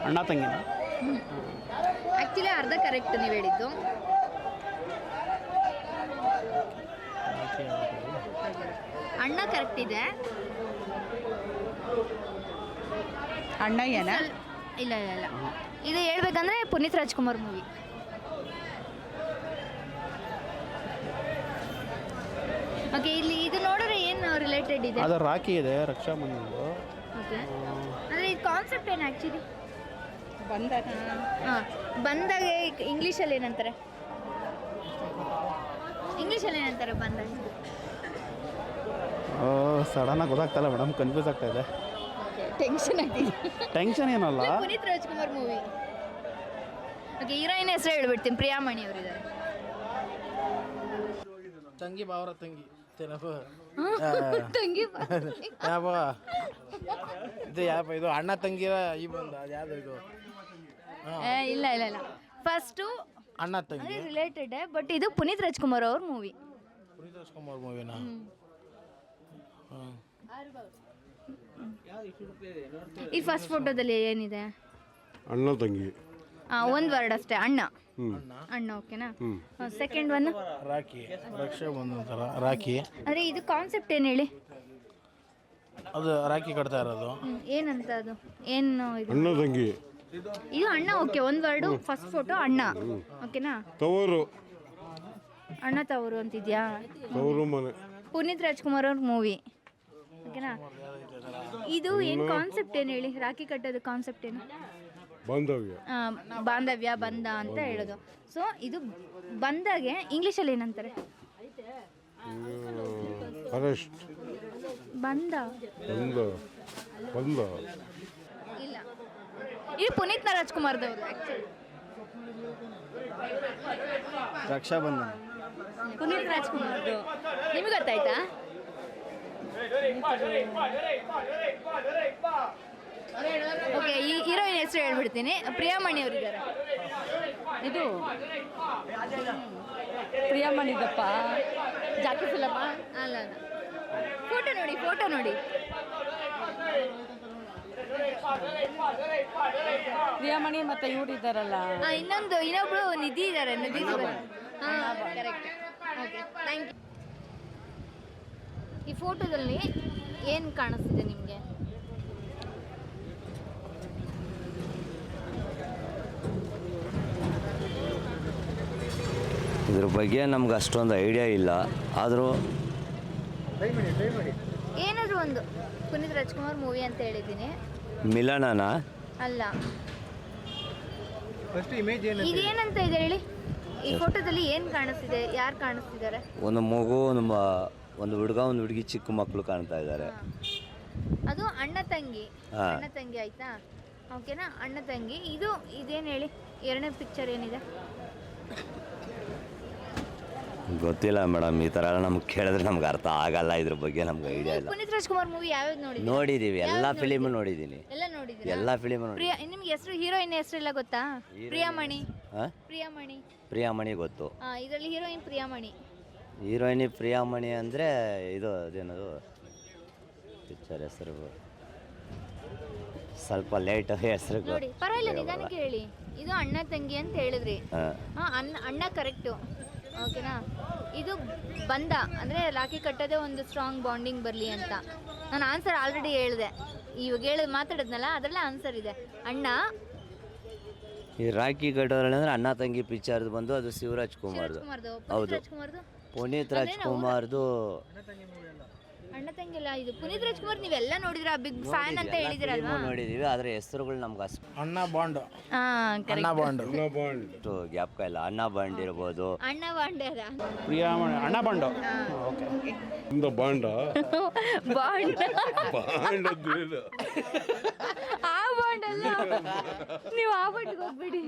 ಅಣ್ಣ ತಂಗಿನ. ಆ್ಯಕ್ಚುಲಿ ಅರ್ಧ ಕರೆಕ್ಟ್ ನೀವು ಹೇಳಿದ್ದು. ಅಣ್ಣ ಕರೆಕ್ಟ್ ಇದೆ. ಅಣ್ಣ ಏನ? ಇಲ್ಲ ಇಲ್ಲ ಇಲ್ಲ, ಇದು ಹೇಳ್ಬೇಕಂದ್ರೆ ಪುನೀತ್ ರಾಜ್ಕುಮಾರ್ ಮೂವಿ. ಓಕೆ, ಇಲ್ಲಿ ಇದು ನೋಡಿದ್ರೆ ಏನು ರಿಲೇಟೆಡ್ ಇದೆ? ಅದು ರಾಖಿ ಇದೆ, ರಕ್ಷಾಬಂಧನದು. ಓಕೆ, ಅಂದರೆ ಇದು ಕಾನ್ಸೆಪ್ಟ್ ಏನು ಆ್ಯಕ್ಚುಲಿ? ಬಂದಾಗ ಹಾಂ, ಬಂದಾಗ ಇಂಗ್ಲೀಷಲ್ಲಿ ಏನಂತಾರೆ? ಇಂಗ್ಲೀಷಲ್ಲಿ ಏನಂತಾರೆ ಬಂದಾಗ? ಸಡನ್ನಾಗಿ ಗೊತ್ತಾಗ್ತಾಯಿಲ್ಲ ಮೇಡಮ್, ಕನ್ಫ್ಯೂಸ್ ಆಗ್ತಾ ಇದೆ. ಟೆನ್ಷನ್ ಆಗ್ತಿದೆ. ಟೆನ್ಷನ್ ಏನಲ್ಲ. Puneeth Rajkumar movie. Okay, heroine ಹೆಸರು ಹೇಳ್ಬಿಡ್ತೀನಿ, ಪ್ರಿಯಾಮಣಿ ಅವರಿದ್ದಾರೆ. ತಂಗಿ ಬಾವರ ತಂಗಿ ತಂಗಿ ಯಾವ ಇದು ಯಾವ ಇದು ಅಣ್ಣ ತಂಗಿರ ಈ ಬಂದ ಯಾವ್ದು ಇದು? ಇಲ್ಲ ಇಲ್ಲ ಇಲ್ಲ, ಫಸ್ಟು ಅಣ್ಣ ತಂಗಿ ರಿಲೇಟೆಡ್, ಬಟ್ ಇದು ಪುನೀತ್ ರಾಜ್ಕುಮಾರ್ ಅವ್ರ ಮೂವಿ. ಪುನೀತ್ ರಾಜ್ಕುಮಾರ್ ಮೂವಿನ. ಈ ಫಸ್ಟ್ ಫೋಟೋದಲ್ಲಿ ಏನಿದೆ? ಅಣ್ಣ ತಂಗಿ. ಒಂದು ವರ್ಡ್ ಅಷ್ಟೇ, ಅಣ್ಣ. ಅಣ್ಣ, ಓಕೆನಾ? ಸೆಕೆಂಡ್ ಒನ್ ರಾಖಿ, ರಕ್ಷಾಬಂಧನ ಥರ ರಾಖಿ. ಅಂದರೆ ಇದು ಕಾನ್ಸೆಪ್ಟ್ ಏನು ಹೇಳಿ? ಅದು ರಾಖಿ ಕಟ್ತಾ ಇರೋದು. ಏನಂತ ಅದು ಏನು ಇದು? ಅಣ್ಣ ತಂಗಿ. ಇದು ಅಣ್ಣ, ಓಕೆ, ಒಂದು ವರ್ಡು. ಫಸ್ಟ್ ಫೋಟೋ ಅಣ್ಣ, ಓಕೆನಾ? ತವರು. ಅಣ್ಣ ತವರು ಅಂತಿದ್ಯಾ? ತವರು ಮನೆ. ಪುನೀತ್ ರಾಜ್ಕುಮಾರ್ ಅವ್ರ ಮೂವಿ, ಓಕೆನಾ? ಇದು ಏನು ಕಾನ್ಸೆಪ್ಟ್ ಏನು ಹೇಳಿ? ರಾಖಿ ಕಟ್ಟೋದು ಕಾನ್ಸೆಪ್ಟ್ ಏನು? ಬಾಂಧವ್ಯ. ಬಾಂಧವ್ಯ, ಬಂಧ ಅಂತ ಹೇಳೋದು. ಸೊ ಇದು ಬಂದಾಗೆ ಇಂಗ್ಲೀಷಲ್ಲಿ ಏನಂತಾರೆ? ಅರೆಸ್ಟ್. ಬಂಧ. ಬಂದ. ಬಂದ. ಇಲ್ಲ, ಇದು ಪುನೀತ್ ರಾಜ್ಕುಮಾರ್ದವ್ರು ಆ್ಯಕ್ಚುಲಿ. ರಕ್ಷಾಬಂಧನ. ಪುನೀತ್ ರಾಜ್ಕುಮಾರ್ದು. ನಿಮಗೆ ಗೊತ್ತಾಯ್ತಾ? ಓಕೆ, ಈ ಹೀರೋಯಿನ್ ಹೆಸರು ಹೇಳ್ಬಿಡ್ತೀನಿ, ಪ್ರಿಯಾಮಣಿ ಅವರಿದ್ದಾರೆ. ಇದು ಪ್ರಿಯಮಣಿದಪ್ಪ ಜಾಕಿ ಫಿಲಮ್ಮ. ಅಲ್ಲ ಅಲ್ಲ, ಫೋಟೋ ನೋಡಿ, ಫೋಟೋ ನೋಡಿ. ಪ್ರಿಯಮಣಿ ಮತ್ತೆ ಇವ್ರು ಇದ್ದಾರಲ್ಲ, ಇನ್ನೊಬ್ರು ನಿಧಿ ಇದ್ದಾರೆ, ನಿಧಿ. ಹಾಂ, ಕರೆಕ್ಟ್. Okay, thank you. ಈ ಫೋಟೋದಲ್ಲಿ ಏನು ಕಾಣಿಸ್ತಿದೆ ನಿಮಗೆ? ಇದ್ರ ಬಗ್ಗೆ ನಮ್ಗೆ ಅಷ್ಟೊಂದು ಐಡಿಯಾ ಇಲ್ಲ, ಆದರೂ ಏನಾದರೂ ಒಂದು ಪುನೀತ್ ರಾಜ್ಕುಮಾರ್ ಮೂವಿ ಅಂತ ಹೇಳಿದ್ದೀನಿ. ಮಿಲನನ ಅಲ್ಲ, ಫಸ್ಟ್ ಇಮೇಜ್ ಏನು? ಇದೇನಂತ ಇದೆ ಹೇಳಿ? ಈ ಫೋಟೋದಲ್ಲಿ ಏನು ಕಾಣಿಸ್ತಿದೆ? ಯಾರು ಕಾಣಿಸ್ತಿದ್ದಾರೆ? ಒಂದು ಮಗು, ಒಂದು ಹುಡುಗ, ಒಂದು ಹುಡುಗಿ, ಚಿಕ್ಕ ಮಕ್ಕಳು ಕಾಣ್ತಾ ಇದ್ದಾರೆ. ಅದು ಅಣ್ಣ ತಂಗಿ. ಹಾ. ಅಣ್ಣ ತಂಗಿ ಆಯ್ತಾ? ಓಕೆನಾ? ಅಣ್ಣ ತಂಗಿ. ಇದೇನು ಹೇಳಿ? ಎರಡನೇ ಪಿಕ್ಚರ್ ಏನಿದೆ? ಗೊತ್ತಿಲ್ಲ ಮೇಡಮ್, ಈ ಥರ ನಮ್ಗೆ ಕೇಳಿದ್ರೆ ನಮ್ಗೆ ಅರ್ಥ ಆಗಲ್ಲ, ಇದ್ರ ಬಗ್ಗೆ ನಮ್ಗೆ ಐಡಿಯಾ ಇಲ್ಲ. ಪುನೀತ್ ರಾಜ್ಕುಮಾರ್ ಮೂವಿ ಯಾವ್ದು ನೋಡಿದ್ದೀವಿ, ಎಲ್ಲ ಫಿಲಿಮು ನೋಡಿದ್ದೀನಿ. ಎಲ್ಲ ನೋಡಿದ್ದೀರಾ? ಎಲ್ಲ ಫಿಲಿಮು ನೋಡಿ. ನಿಮ್ಗೆ ಹೆಸರು, ಹೀರೋಯಿನ್ ಹೆಸರು ಎಲ್ಲ ಗೊತ್ತಾ? ಪ್ರಿಯಾಮಣಿ. ಹಾಂ, ಪ್ರಿಯಾಮಣಿ. ಪ್ರಿಯಾಮಣಿ ಗೊತ್ತು. ಇದರಲ್ಲಿ ಹೀರೋಯಿನ್ ಪ್ರಿಯಾಮಣಿ. ಹೀರೋಯಿನಿ ಪ್ರಿಯಾಮಣಿ ಅಂದರೆ ಇದು ಅದೇನದು ಪಿಕ್ಚರ್ ಹೆಸರು ಸ್ವಲ್ಪ ಲೇಟ್ ಹೆಸರು ನೋಡಿ, ಪರವಾಗಿಲ್ಲ, ನಿಧಾನಕ್ಕೆ ಹೇಳಿ. ಇದು ಅಣ್ಣ ತಂಗಿ ಅಂತ ಹೇಳಿದ್ರಿ. ಅಣ್ಣ ಕರೆಕ್ಟು, ಓಕೆನಾ? ಇದು ಬಂದ ಅಂದರೆ ರಾಖಿ ಕಟ್ಟೋದೇ ಒಂದು ಸ್ಟ್ರಾಂಗ್ ಬಾಂಡಿಂಗ್ ಬರಲಿ ಅಂತ. ನಾನು ಆನ್ಸರ್ ಆಲ್ರೆಡಿ ಹೇಳಿದೆ, ಇವಾಗ ಮಾತಾಡಿದ್ನಲ್ಲ, ಅದರಲ್ಲೇ ಆನ್ಸರ್ ಇದೆ. ಅಣ್ಣ. ಈ ರಾಖಿ ಕಟ್ಟೋದ್ರಲ್ಲಿ ಅಂದರೆ ಅಣ್ಣ ತಂಗಿ ಪಿಕ್ಚರ್ದು ಬಂದು ಅದು ಶಿವರಾಜ್ ಕುಮಾರ್ದು. ಹೌದು, ಪುನೀತ್ ರಾಜ್ಕುಮಾರ್ದು ಅಣ್ಣ ತಂಗಿ ಅಲ್ಲ, ಇದು ಪುನೀತ್ ರಾಜ್ಕುಮಾರ್. ನೀವೆಲ್ಲ ನೋಡಿದ್ರ, ಬಿಗ್ ಫ್ಯಾನ್ ಅಂತ ಹೇಳಿದಿರಲ್ವಾ? ನೋಡಿದೀವಿ, ಆದರೆ ಹೆಸರುಗಳು ನಮ್ಗೆ ಅಷ್ಟು ಅಣ್ಣ ಬಾಂಡ್. ಅಣ್ಣ ಬಾಂಡ್ ಜ್ಞಾಪಕ ಇಲ್ಲ. ಅಣ್ಣ ಬಾಂಡ್ ಇರ್ಬೋದು. ಅಣ್ಣ ಬಾಂಡ್ ಅದ. ಪ್ರಿಯಾಮಣಿ, ಅಣ್ಣ ಬಂಡು. ಓಕೆ, ಬಾಂಡ. ಬಾಂಡ್. ಬಾಂಡ್ ಆ ಬಾಂಡ್ ಅಲ್ಲ, ನೀವು ಆ ಬಾಂಡ್ಗೆ ಹೋಗ್ಬಿಡಿ.